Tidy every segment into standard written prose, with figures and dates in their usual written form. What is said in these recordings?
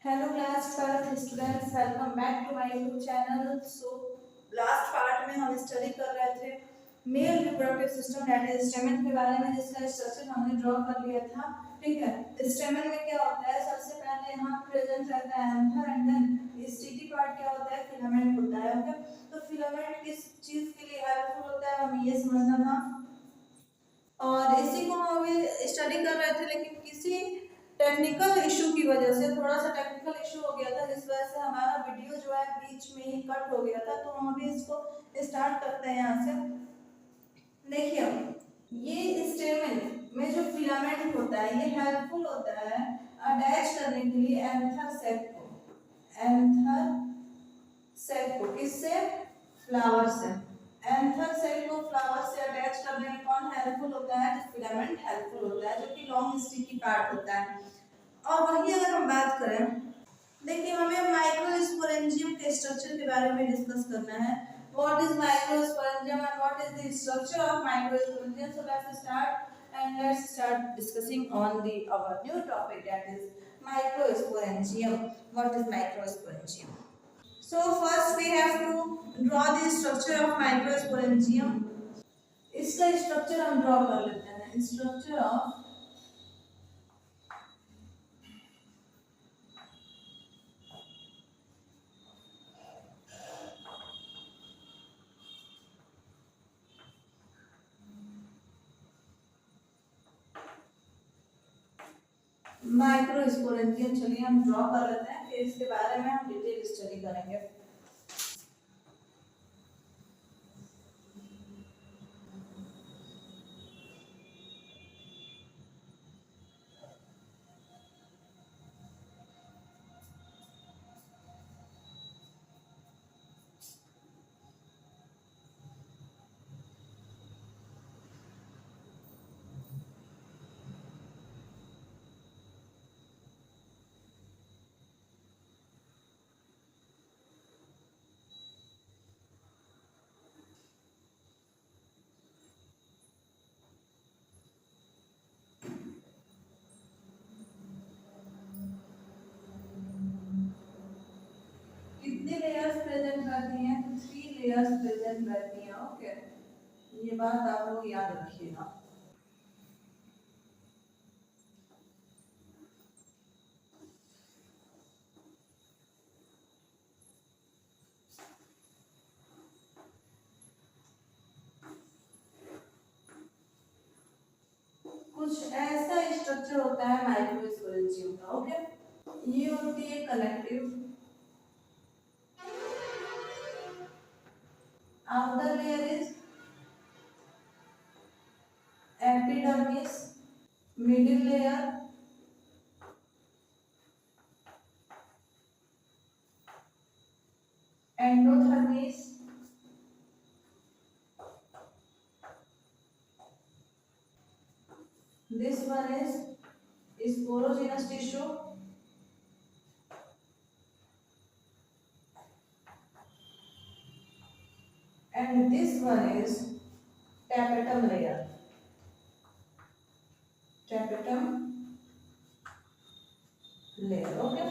Hello class 12th students, welcome back to my YouTube channel. So last part में हम study कर रहे थे male reproductive system that is स्टेमन के बारे में, जिसका स्ट्रक्चर हमने ड्रॉ कर लिया था। ठीक है, स्टेमन में क्या होता है? सबसे पहले यहाँ प्रेजेंट रहता है anther and then sticky part क्या होता है? फिलामेंट होता है। ओके, तो फिलामेंट किस चीज के लिए हेल्पफुल होता है हमें ये समझना था, और इसी को हम अभी स्टडी कर रहे थे। लेकिन किसी टेक्निकल इशू की वजह से, थोड़ा सा टेक्निकल इशू हो गया था, जिस वजह से हमारा वीडियो जो है बीच में ही कट हो गया था। तो हम अभी इसको स्टार्ट करते हैं यहाँ से। देखिए, ये स्टेमन में जो फिलामेंट होता है ये हेल्पफुल होता है अटैच करने के लिए एंथर सेक को। एंथर सेक को किससे? फ्लावर से। एंथर सेल को फ्लावर से अटैच करने में कौन हेल्पफुल होता है? जो फिलामेंट हेल्पफुल होता है, जो कि लॉन्ग स्टिकी पार्ट होता है। और वही अगर हम बात करें, देखिए हमें माइक्रोस्पोरेंजियम के स्ट्रक्चर के बारे में डिस्कस करना है। What is microsporangium and what is the structure of microsporangium? So let's start discussing on the our new topic that is microsporangium. What is microsporangium? So first we have to draw the structure of microsporangium. इसका structure हम draw कर लेते हैं। Structure of microsporangium, चलिए हम draw कर लेते हैं, फिर इसके बारे में हम डिटेल स्टडी करेंगे। कितनी लेयर्स प्रेजेंट रहती हैं? 3 लेयर्स प्रेजेंट रहती हैं। ओके, ये बात आप लोग याद रखिएगा। कुछ ऐसा स्ट्रक्चर होता है माइक्रोस्पोरेंजियम का। ओके, ये होती है collective. outer layer is epidermis, middle layer endothermis, this one is sporogenous tissue, and this one is tapetum layer. Tapetum layer. Okay,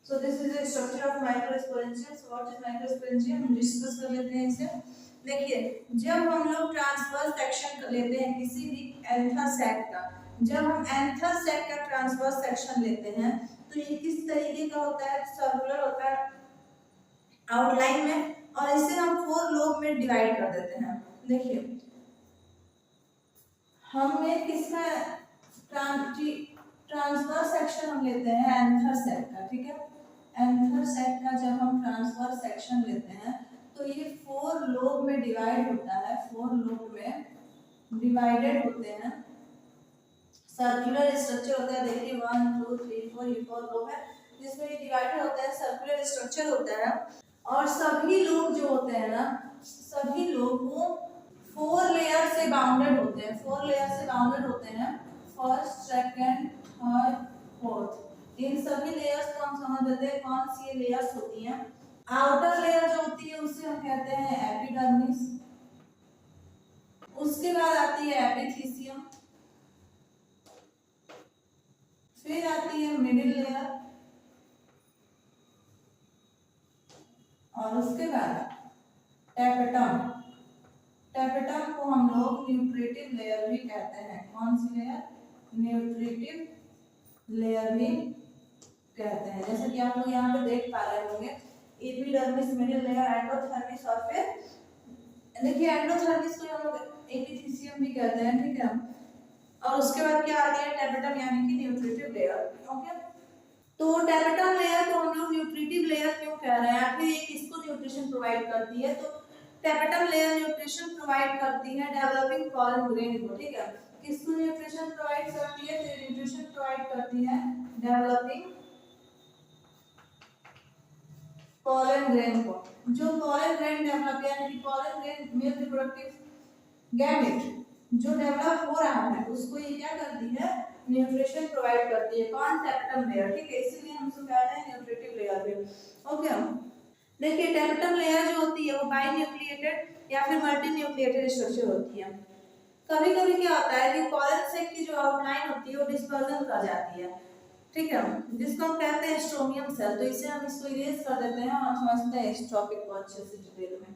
so this is the structure of microsporangium. So what is microsporangium? हम discuss कर लेते हैं इसे। देखिए, जब हम लोग transverse section लेते हैं किसी भी एंथर सेट का, जब हम एंथर सेट का ट्रांसवर्स सेक्शन लेते हैं तो ये किस तरीके का होता है? सर्कुलर होता है आउटलाइन में, और इसे हम 4 लोब में डिवाइड कर देते हैं। देखिए, हमें किसका ट्रांसफर सेक्शन हम लेते हैं? एंथर सेट का। ठीक है, एंथर सेट का जब हम ट्रांसफर सेक्शन लेते हैं तो ये 4 लोब में डिवाइड होता है। 4 लोब में डिवाइडेड होते हैं। सर्कुलर स्ट्रक्चर होता है। देखिए 1 2 3 4 ये 4 लोब है जिसमें ये डिवाइडेड होता है। सर्कुलर स्ट्रक्चर होता है, और सभी लोग जो होते हैं ना, सभी लोग वो 4 लेयर से बाउंडेड होते हैं। 4 लेयर से बाउंडेड होते हैं। फर्स्ट, सेकंड, थर्ड, फोर्थ, इन सभी लेयर्स को हम समझ लेते हैं कौन सी ये लेयर्स होती हैं। आउटर लेयर जो होती है उसे हम कहते हैं एपिडर्मिस। उसके बाद आती है एपिथीसियम, फिर आती है मिडिल लेयर, और उसके बाद टैपेटम। टैपेटम को हम लोग न्यूट्रिटिव लेयर भी कहते हैं। कौन सी लेयर? न्यूट्रिटिव लेयर भी कहते हैं। जैसे कि आप लोग यहाँ पे देख पा रहे होंगे, एपिडर्मिस, मिडिल लेयर, एंडोथर्मिस और फिर देखिए एंडोथर्मिस को हम लोग एपिथीसियम भी कहते हैं, ठीक है। और उसके बाद क्या आती है? टैपेटम यानी कि न्यूट्रिटिव लेयर। ओके, तो टैपेटम लेयर को हम लोग न्यूट्रिटिव लेयर क्यों कह रहे हैं? आखिर ये किसको न्यूट्रिशन प्रोवाइड करती है? तो टैपेटम लेयर न्यूट्रिशन प्रोवाइड करती है डेवलपिंग पॉलन ग्रेन को, ठीक है। किसको न्यूट्रिशन प्रोवाइड करती है? तो न्यूट्रिशन प्रोवाइड करती है डेवलपिंग पॉलन ग्रेन को। जो पॉलन ग्रेन डेवलप यानी कि pollen grain male reproductive gamete जो डेवलप हो रहा है उसको ये क्या करती है? न्यूट्रिशन प्रोवाइड करती है। कौन? टैपेटम लेयर, ठीक है। इसीलिए हम इसको कहते हैं न्यूट्रिटिव लेयर भी। ओके, देखिए टैपेटम लेयर जो होती है वो बाई न्यूक्लिएटेड या फिर मल्टी न्यूक्लिएटेड स्ट्रक्चर होती है। कभी कभी क्या होता है कि पॉलन सेक की जो आउटलाइन होती है वो डिस्पर्जन कर जाती है, ठीक है, जिसको हम कहते हैं स्ट्रोमियम सेल। तो इसे हम इसको इरेज कर देते हैं और समझते हैं इस टॉपिक को अच्छे से डिटेल में।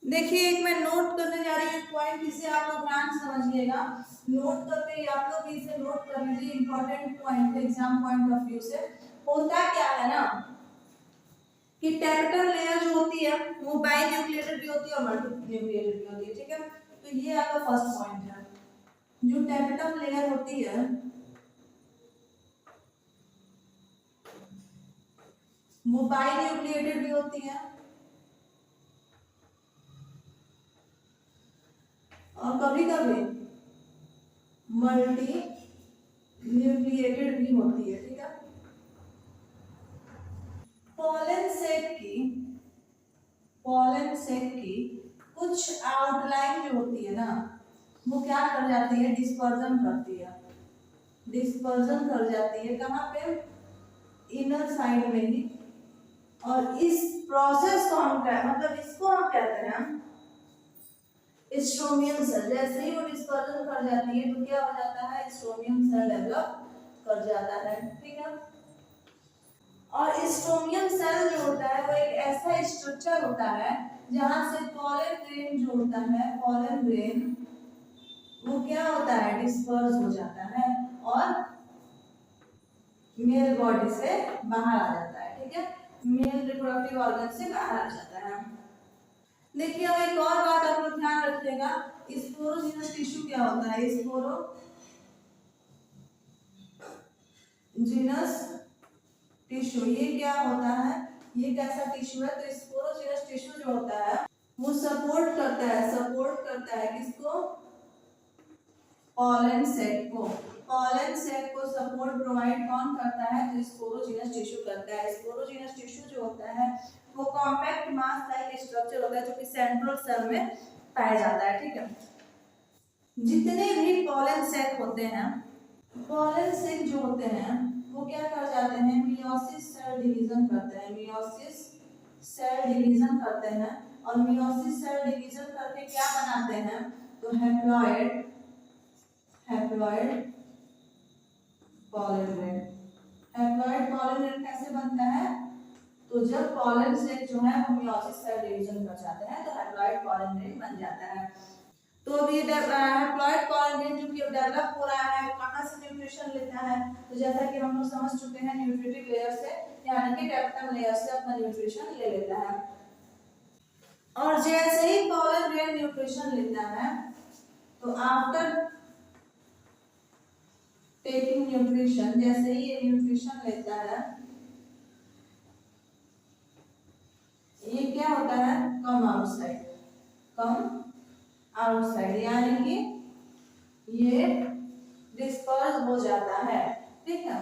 देखिए एक मैं नोट करने जा रही हूँ पॉइंट, इसे आप लोग ध्यान से समझिएगा। नोट करके आप लोग इसे नोट कर लीजिए, इंपॉर्टेंट पॉइंट है एग्जाम पॉइंट ऑफ व्यू से। होता क्या है ना कि टैपेटम लेयर जो होती है वो बाई न्यूक्लिएटेड भी होती है और मल्टी न्यूक्लिएटेड भी होती है, ठीक है। तो ये आपका फर्स्ट पॉइंट है। जो टैपेटम लेयर होती है वो बाई न्यूक्लिएटेड भी होती है और कभी कभी मल्टी न्यूक्लिएटेड भी होती है, ठीक है। पॉलन सेक की कुछ आउटलाइन जो होती है ना वो क्या कर जाती है? डिस्पर्जन करती है। डिस्पर्जन कर जाती है कहाँ पे? इनर साइड में ही। और इस प्रोसेस को हम मतलब इसको हम कहते हैं स्ट्रोमियम सेल। जैसे ही वो डिस्पर्जन कर जाती है तो क्या हो जाता है? स्ट्रोमियम सेल डेवलप कर जाता है, ठीक है। और स्ट्रोमियम सेल जो होता है वो एक ऐसा स्ट्रक्चर होता है जहां से पॉलन ग्रेन जो होता है, पॉलन ग्रेन वो क्या होता है? डिस्पर्स हो जाता है और मेल बॉडी से बाहर आ जाता है, ठीक है। मेल रिप्रोडक्टिव ऑर्गन से बाहर आ जाता है। देखिए अब एक और बात आप लोग ध्यान रखिएगा, स्पोरोजिनस टिश्यू क्या होता है? स्पोरोजिनस टिश्यू ये क्या होता है? ये कैसा टिश्यू है? तो स्पोरोजिनस टिश्यू जो होता है वो सपोर्ट करता है किसको? पॉलन सेक को। पॉलन सेक को सपोर्ट प्रोवाइड कौन करता है? तो स्पोरोजिनस टिश्यू करता है। स्पोरोजिनस टिश्यू जो होता है वो कॉम्पैक्ट मास लाइक स्ट्रक्चर होता है जो कि सेंट्रल सेल में पाया जाता है, ठीक है। जितने भी पॉलन सेक होते हैं, पॉलन सेक जो होते हैं वो क्या कर जाते हैं? मियोसिस सेल डिवीजन करते हैं। मियोसिस सेल डिवीजन करते हैं और मियोसिस सेल डिवीजन करके क्या बनाते हैं? तो haploid pollen grain. Haploid pollen grain कैसे बनता है? तो जब पॉलन सेक जो है वो मियोसिस सेल डिवीजन कर जाते हैं तो हैप्लॉइड पॉलन ग्रेन बन जाता है। तो अब ये हैप्लॉइड पॉलन ग्रेन जो कि डेवलप हो रहा है कहाँ से न्यूट्रिशन लेता है? तो जैसा कि हम लोग समझ चुके हैं न्यूट्रिटिव लेयर से, यानी कि टैपेटम लेयर से अपना न्यूट्रिशन ले लेता है। और जैसे ही पॉलन ग्रेन न्यूट्रिशन लेता है तो आफ्टर टेकिंग न्यूट्रिशन, जैसे ही ये न्यूट्रिशन लेता है ये क्या होता है? कम आउटसाइड यानी कि ये डिस्पर्स हो जाता है, ठीक है।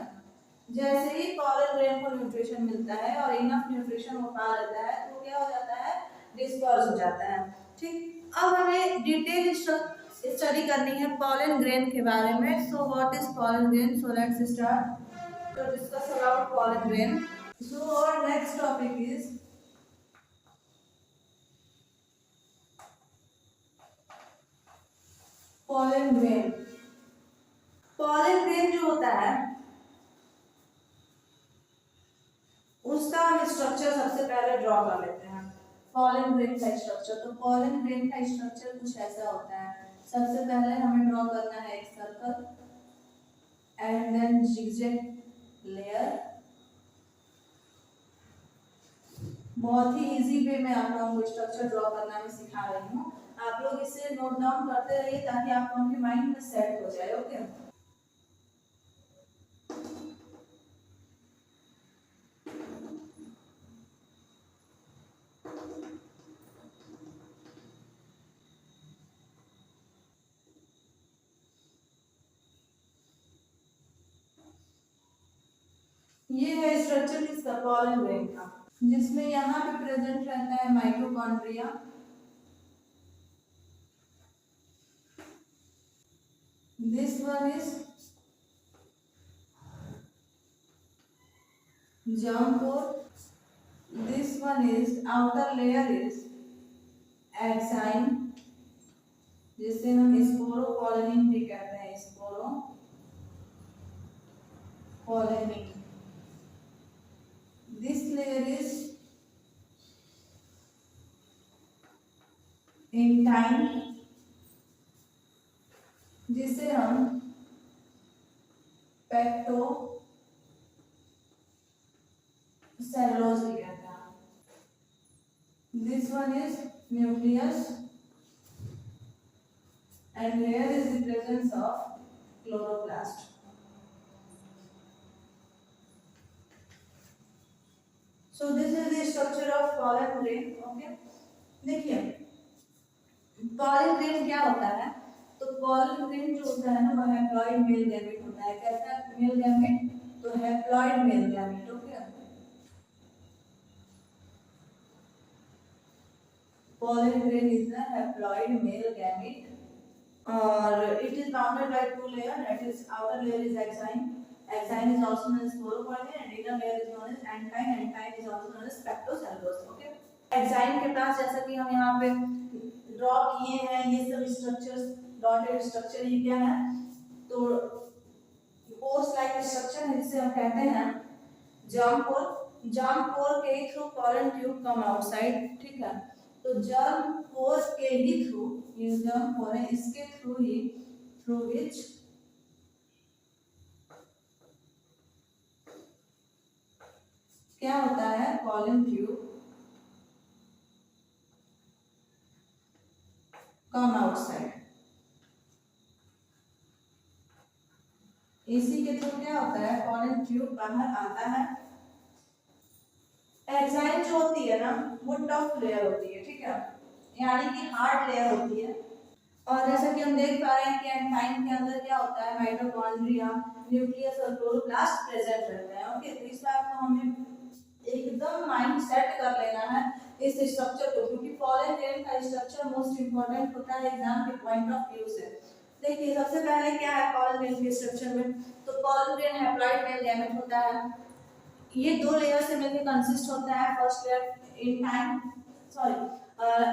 जैसे ही पॉलन ग्रेन को न्यूट्रिशन मिलता है और इनफ न्यूट्रिशन वो पा लेता है तो क्या हो जाता है? डिस्पर्स हो जाता है, ठीक। अब हमें डिटेल स्टडी करनी है पॉलन ग्रेन के बारे में। So what is pollen grain? So let's start to discuss about pollen grain. So our next topic is pollen grain. Pollen grain जो होता है उसका हम स्ट्रक्चर सबसे पहले ड्रॉ कर लेते हैं। पॉलन ग्रेन का स्ट्रक्चर। तो पॉलन ग्रेन का स्ट्रक्चर कुछ ऐसा होता है। सबसे पहले हमें ड्रॉ करना है एक circle and then zigzag layer. बहुत ही इजी वे में आप लोगों को स्ट्रक्चर ड्रॉ करना मैं सिखा रही हूँ। आप लोग इसे नोट डाउन करते रहिए ताकि आप लोगों के माइंड में सेट हो जाए। ओके, ये है स्ट्रक्चर किसका, पॉलन ग्रेन का, जिसमें यहाँ पे प्रेजेंट रहता है mitochondria. This one is germ pore. This one is outer layer is axine, जिसे हम स्पोरोपोलेनिन भी कहते हैं, sporopollenin. This layer is intine, जिसे हम पेक्टो सेलुलोज भी कहते हैं। This one is nucleus and here is the presence of chloroplast. So this is the structure of pollen grain. Okay, देखिए pollen grain क्या होता है। तो pollen grain जो होता है ना वो हैप्लॉइड मेल गैमेट होता है। कैसा मेल गैमेट, तो haploid male gamete. Okay, pollen grain is a haploid male gamete or it is bounded by two layers, that is outer layer is axine. Axine is also known as sporopollen and inner layer is known as antine. Antine is also known as spectrocellulose. Okay, axine के पास जैसा कि हम यहाँ पे draw किए हैं ये सब स्ट्रक्चर्स, डॉटेड स्ट्रक्चर, ये क्या है, तो पोर्स लाइक स्ट्रक्चर है जिसे हम कहते हैं germ pore. germ pore के through pollen tube come outside। ठीक है, तो germ pore के ही थ्रू, ये germ pore है इसके थ्रू ही, थ्रू विच क्या होता है, pollen tube come outside। इसी के थ्रू क्या होता है, pollen tube बाहर आता है। एक्साइन जो होती है ना वो टफ लेयर होती है। ठीक है, यानी कि हार्ड लेयर होती है। और जैसा कि हम देख पा रहे हैं कि एंटाइन के अंदर क्या होता है, माइटोकॉन्ड्रिया, न्यूक्लियस और क्लोरोप्लास्ट प्रेजेंट रहते हैं। ओके, तो इस बात को हमें एकदम माइंड सेट कर लेना है इस स्ट्रक्चर को, क्योंकि पॉलन ग्रेन का स्ट्रक्चर मोस्ट इंपॉर्टेंट होता है एग्जाम के पॉइंट ऑफ व्यू से। देखिए सबसे पहले क्या है पॉलन ग्रेन के स्ट्रक्चर में, तो pollen grain haploid male gamete होता है। ये दो लेयर से मिलकर कंसिस्ट होता है। First layer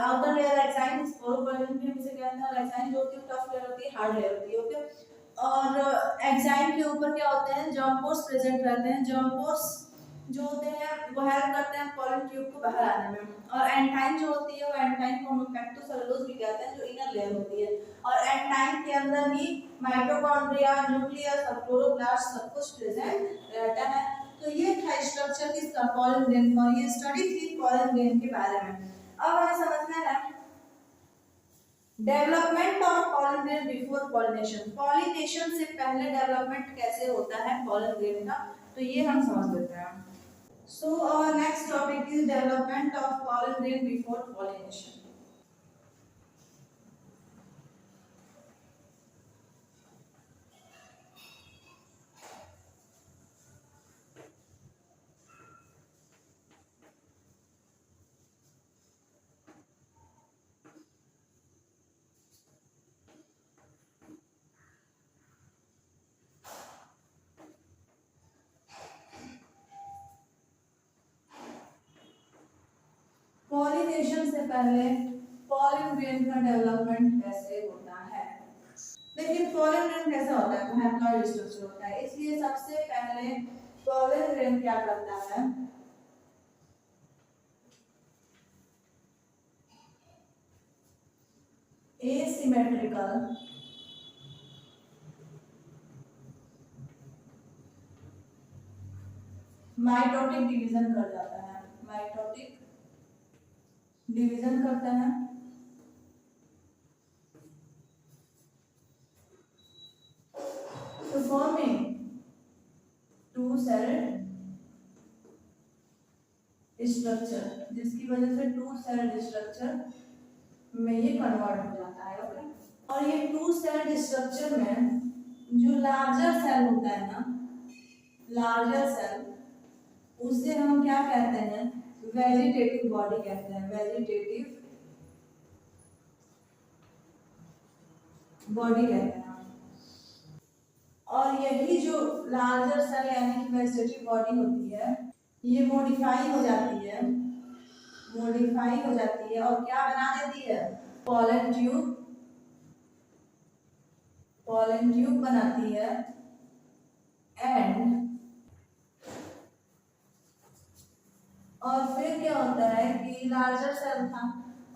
outer layer exine, sporopollenin भी हम इसे कहते हैं, और एक्साइन जो होती है टफ लेयर होती है, हार्ड लेयर होती है। ओके, और एक्साइन के ऊपर क्या होते हैं, जर्म पोर्स प्रेजेंट रहते हैं। जर्म पोर्स जो होते हैं वो हेल्प करते हैं पॉलन ट्यूब को बाहर आने में। और एंटाइन जो होती है वो एंटाइन को हम पेक्टोसेलुलोज भी कहते हैं, जो इनर लेयर होती है। और एंटाइन के अंदर ही माइटोकॉन्ड्रिया, न्यूक्लियस और क्लोरोप्लास्ट सब कुछ प्रेजेंट रहता है। तो ये था स्ट्रक्चर किसका, पॉलन ग्रेन का। ये स्टडी थी पॉलन ग्रेन के बारे में। अब हमें समझना है development of pollen grain before pollination. Pollination से पहले डेवलपमेंट कैसे होता है पॉलन ग्रेन का, तो ये हम समझ लेते हैं। So our next topic is development of pollen grain before pollination. Pollination से पहले पॉलन ग्रेन का डेवलपमेंट कैसे होता है। देखिए पॉलन ग्रेन कैसा होता है, हैप्लॉइड स्ट्रक्चर होता है, इसलिए सबसे पहले पॉलन ग्रेन क्या करता है, एसिमेट्रिकल माइटोटिक डिवीजन कर जाता है, माइटोटिक डिवीजन करता है। तो फॉर्मिंग टू सेल स्ट्रक्चर, जिसकी वजह से टू सेल स्ट्रक्चर में ये कन्वर्ट हो जाता है। ओके, और ये टू सेल स्ट्रक्चर में जो लार्जर सेल होता है ना, लार्जर सेल, उसे हम क्या कहते हैं, वेजिटेटिव बॉडी कहते हैं, वेजिटेटिव बॉडी कहते हैं। और यही जो लार्जर सेल यानी कि वेजिटेटिव बॉडी होती है, ये मॉडिफाई हो जाती है, मॉडिफाई हो जाती है और क्या बना देती है, पॉलन ट्यूब, पॉलन ट्यूब बनाती है। एंड और फिर क्या होता है कि लार्जर सेल था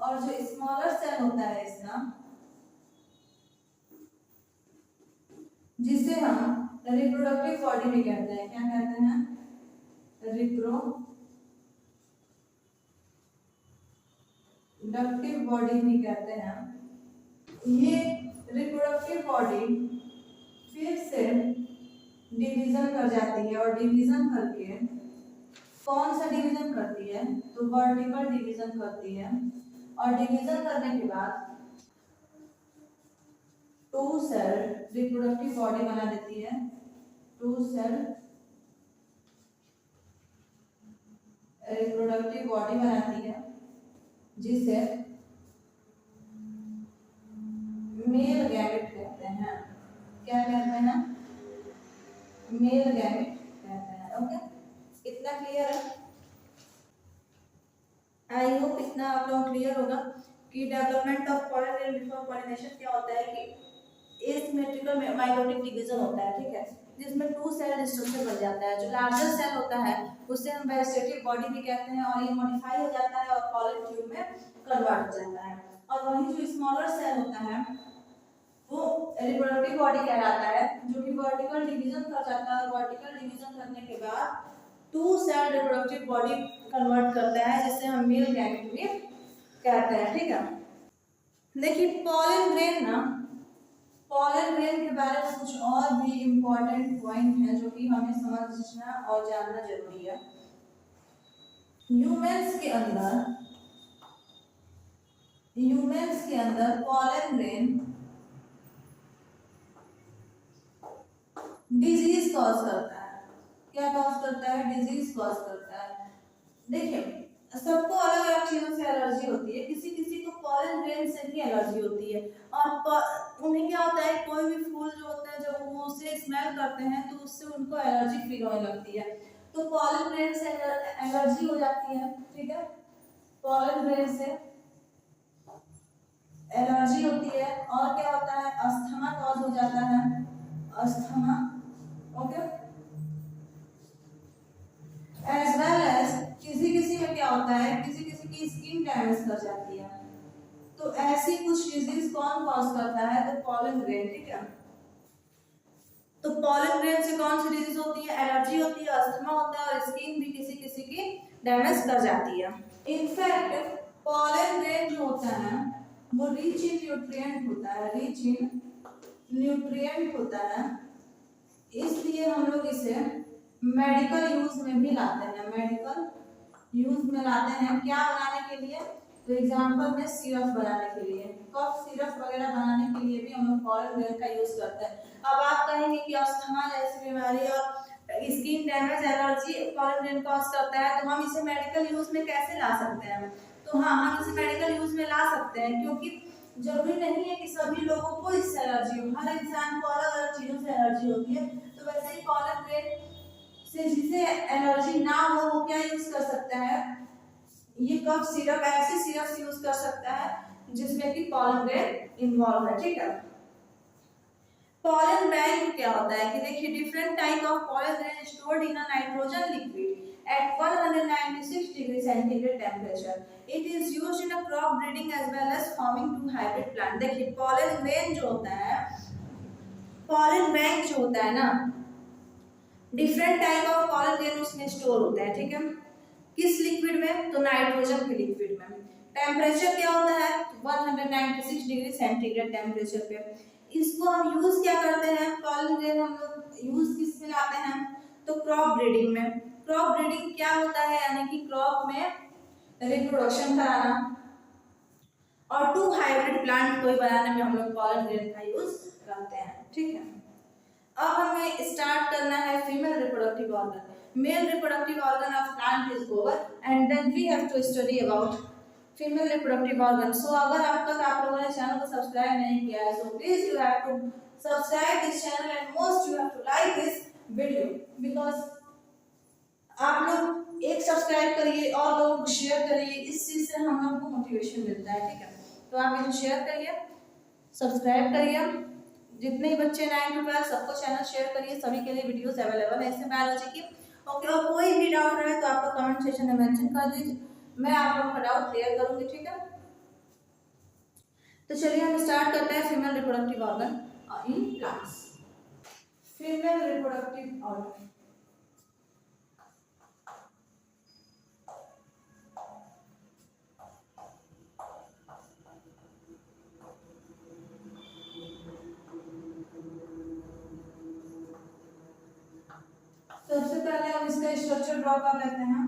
और जो स्मॉलर सेल होता है इसका, जिसे हम रिप्रोडक्टिव बॉडी भी कहते हैं, क्या कहते हैं, रिप्रोडक्टिव बॉडी भी कहते हैं। ये रिप्रोडक्टिव बॉडी फिर से डिवीजन कर जाती है और डिवीजन करके कौन सा डिवीजन करती है, तो वर्टिकल डिवीजन करती है। और डिवीजन करने के बाद टू सेल रिप्रोडक्टिव बॉडी बना देती है, टू सेल रिप्रोडक्टिव बॉडी बनाती है, जिसे मेल गैमेट कहते हैं। क्या कहते हैं, मेल गैमेट कहते हैं। ओके, इतना क्लियर है? आई होप इतना आप लोगों को क्लियर होगा कि development of pollen grain before pollination क्या होता है कि एसिमेट्रिकल माइटोटिक डिवीजन होता है, ठीक है, जिसमें टू सेल स्ट्रक्चर बन जाता है। जो लार्जर सेल होता है उसे हम वेजिटेटिव बॉडी भी कहते हैं और ये मॉडिफाई हो जाता है और पॉलन ट्यूब में कन्वर्ट हो जाता है। और वही जो स्मॉलर सेल होता है वो रिप्रोडक्टिव बॉडी कहलाता है, जो कि वर्टिकल डिवीजन कर जाता है। वर्टिकल डिवीजन करने के बाद two cell reproductive body convert करता है, जिसे हम मेल गैमेट भी कहते हैं, ठीक है। देखिए पॉलन ग्रेन ना, पॉलन ग्रेन के बारे में कुछ और भी इम्पोर्टेंट पॉइंट है जो कि हमें समझना और जानना जरूरी है। ह्यूमंस के अंदर पॉलन ग्रेन डिजीज कॉज करता है। क्या कॉज करता है, डिजीज कॉज करता है। देखिए सबको अलग अलग चीजों से एलर्जी होती है, किसी किसी को पॉलन ग्रेन से भी एलर्जी होती है। और उन्हें क्या होता है, कोई भी फूल जो होता है जब वो उसे स्मेल करते हैं तो उससे उनको एलर्जी फील होने लगती है, तो पॉलन ग्रेन से एलर्जी हो जाती है, ठीक है। पॉलन ग्रेन से एलर्जी होती है और क्या होता है, अस्थमा कॉज हो जाता है, asthma. Okay, as well as किसी किसी में क्या होता है, किसी किसी की स्किन डैमेज कर जाती है। तो ऐसी कुछ डिजीज कौन कॉज करता है, तो पॉलन ग्रेन, ठीक है। तो पॉलन ग्रेन से कौन सी डिजीज होती है, एलर्जी होती है, अस्थमा होता है और स्किन भी किसी किसी की डैमेज कर जाती है। इनफैक्ट पॉलन ग्रेन जो होता है वो रिच इन न्यूट्रिएंट होता है, रिच इन न्यूट्रिएंट होता है, इसलिए हम लोग इसे मेडिकल यूज में भी लाते हैं, मेडिकल यूज में लाते हैं। क्या बनाने के लिए, तो एग्जांपल में सिरप बनाने के लिए, कफ सिरप वगैरह बनाने के लिए भी हम लोग पॉलन ग्रेन का यूज करते हैं। अब आप कहेंगे कि अस्थमा जैसी बीमारी और skin damage allergy pollen grain cause करता है, तो हम इसे मेडिकल यूज में कैसे ला सकते हैं, तो हाँ हम इसे मेडिकल यूज में ला सकते हैं, क्योंकि जरूरी नहीं है कि सभी लोगों को इससे एलर्जी हो, हर इंसान को अलग अलग चीजों से एलर्जी होती है। तो वैसे ही पॉलन ग्रेन से जिसे एलर्जी ना हो वो क्या यूज कर सकता है, ये कफ सिरप, ऐसे सिरप यूज कर सकता है जिसमें कि पॉलन ग्रेन इन्वॉल्व है, ठीक है। पॉलन बैंक क्या होता है कि देखिए different type of pollen grain stored in a nitrogen liquid at 196 degree centigrade temperature. It is used in a crop breeding as well as forming to hybrid plant. देखिए pollen grain जो होता है, pollen bank जो होता है ना, different type of pollen grain उसमें store होता है, ठीक है। किस लिक्विड में? तो नाइट्रोजन के लिक्विड में। टेम्परेचर क्या होता है? 196 डिग्री सेंटीग्रेड टेम्परेचर पे। इसको हम यूज क्या करते हैं? पॉलन ग्रेन हम लोग यूज किस में लाते हैं? तो क्रॉप ब्रीडिंग में। क्रॉप ब्रीडिंग क्या होता है? यानी कि क्रॉप में रिप्रोडक्शन कराना और टू हाइब्रिड प्लांट कोई बनाने में हम लोग पॉलन ग्रेन का यूज करते हैं, ठीक है। अब हमें स्टार्ट करना है female reproductive organ. Male reproductive organ of plant is over and then we have to study about female reproductive organ. So अगर अब तक आप लोगों ने चैनल को सब्सक्राइब नहीं किया है, so please you have to subscribe this channel and most you have to like this video, because आप लोग एक सब्सक्राइब करिए और लोगों को शेयर करिए, इस चीज से हम लोग को मोटिवेशन मिलता है, ठीक है। तो आप इसे शेयर करिए, सब्सक्राइब करिए, जितने ही बच्चे 9 to 12 सबको चैनल शेयर करिए, सभी के लिए वीडियोस अवेलेबल है इसमें बायोलॉजी की। ओके, और कोई भी डाउट रहे तो आप कमेंट सेक्शन में मेंशन कर दीजिए, मैं आप लोगों का डाउट क्लियर करूंगी, ठीक है। तो चलिए हम स्टार्ट करते हैं female reproductive organ in plants. Female reproductive organ, सबसे पहले हम इसका स्ट्रक्चर ड्रॉ कर लेते हैं।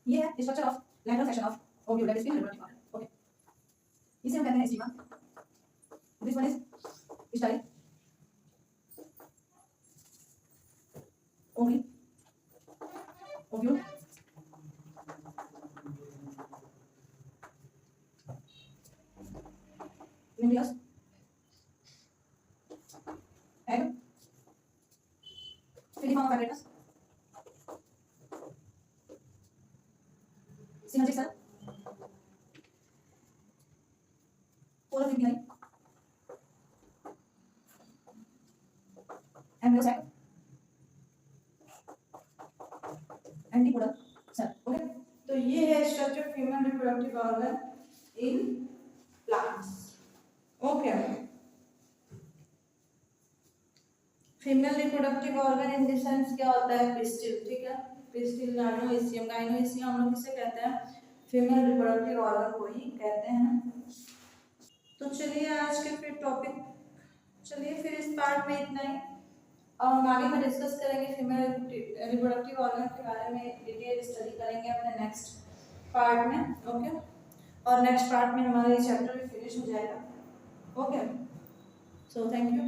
ये है structure of lateral section of ovule, that is female reproductive organ. Okay, इसे हम कहते हैं stigma. This one is style, ovary, ovule, nucleus, egg, filiform of apparatus, symmetric cell, polar nuclei, embryo sac, antipodal cell. Okay, तो ये है structure female reproductive organ in plants. Okay, female reproductive organ in the sense क्या होता है? Pistil, ठीक है। Pistil, गाइनोइसियम, गाइनोइसियम हम लोग किसे कहते हैं? फीमेल रिप्रोडक्टिव ऑर्गन को ही कहते हैं। तो चलिए आज के फिर टॉपिक, चलिए फिर इस पार्ट में इतना ही, और हम आगे में डिस्कस करेंगे फीमेल रिप्रोडक्टिव ऑर्गन के बारे में, डिटेल स्टडी करेंगे अपने नेक्स्ट पार्ट में। ओके, और नेक्स्ट पार्ट में हमारा ये चैप्टर भी फिनिश हो जाएगा। Okay, so thank you.